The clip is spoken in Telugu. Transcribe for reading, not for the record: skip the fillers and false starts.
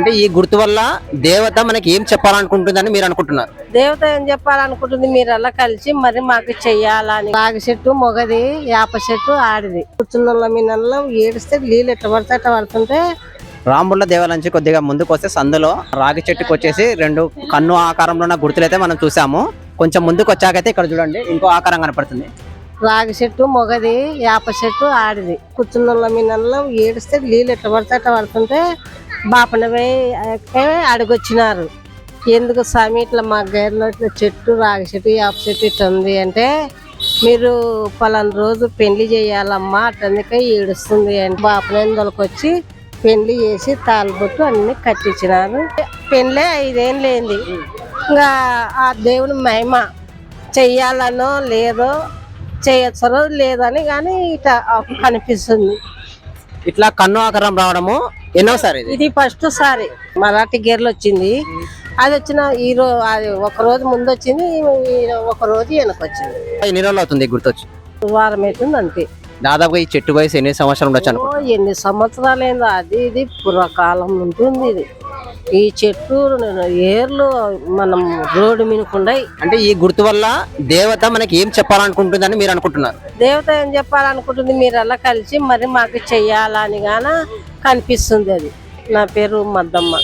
అంటే ఈ గుర్తు వల్ల దేవత మనకి ఏం చెప్పాలనుకుంటుందని మీరు అనుకుంటున్నారు? దేవత ఏం చెప్పాలనుకుంటుంది, మీరలా కలిసి మరి మాకు చెయ్యాలని. రాగి చెట్టు మొగది, యాప చెట్టు ఆడిది. కూర్చున్న మీ నెలలో ఏడిస్తే నీళ్ళు ఎట్లా పడితే అట్లా పడుతుంటే రాంబుళ్ళ దేవాల నుంచి కొద్దిగా ముందుకు వస్తే సందులో రాగి చెట్టుకు వచ్చేసి రెండు కన్ను ఆకారంలో ఉన్న గుర్తులైతే మనం చూసాము. కొంచెం ముందుకు వచ్చాకైతే ఇక్కడ చూడండి ఇంకో ఆకారం కనపడుతుంది. రాగి చెట్టు మొగది, యాప చెట్టు ఆడిది. కూర్చున్న మీ నెలలో ఏడిస్తే నీళ్ళు ఎట్లా పడితే అట్లా పడుతుంటే బాపన అడిగొచ్చినారు. ఎందుకు స్వామి ఇట్లా మా గైర్లో ఇట్లా చెట్టు రాగి చెట్టు యాప చెట్టు ఇట్లా ఉంది అంటే, మీరు పలానా రోజు పెళ్లి చేయాలమ్మా అట్లందుకే ఏడుస్తుంది అంటే బాపనందలకు వచ్చి పెళ్లి చేసి తాళబొట్టు అన్ని కట్టించినారు. పెళ్ళే 5 ఏళ్ళు అయింది. ఇంకా ఆ దేవుని మహిమ చెయ్యాలనో లేదో చేయొచ్చో లేదని కానీ ఇట్లా కనిపిస్తుంది. ఇట్లా కన్ను ఆకారం రావడము ఎన్నోసారి? ఇది ఫస్ట్ సారి మరాఠీ గేర్లు వచ్చింది. అది వచ్చిన అది ఒక రోజు ముందు వచ్చింది, ఒక రోజు వెనక వచ్చింది. ఎన్ని రోజులు అవుతుంది గుర్తొచ్చి? వారం అవుతుంది అంతే. దాదాపుగా ఈ చెట్టు వయసు ఎన్ని సంవత్సరాలు ఉండొచ్చు? ఎన్ని సంవత్సరాలు అయిందో. ఇది పురాకాలం ఉంటుంది. ఇది ఈ చెట్టు ఏర్లు మనం రోడ్డు మీనకుండాయి. అంటే ఈ గుర్తు వల్ల దేవత మనకి ఏం చెప్పాలనుకుంటుందని మీరు అనుకుంటున్నారు? దేవత ఏం చెప్పాలనుకుంటుంది, మీరలా కలిసి మరి మాకు చెయ్యాలని గాన కనిపిస్తుంది. అది నా పేరు మద్దమ్మ.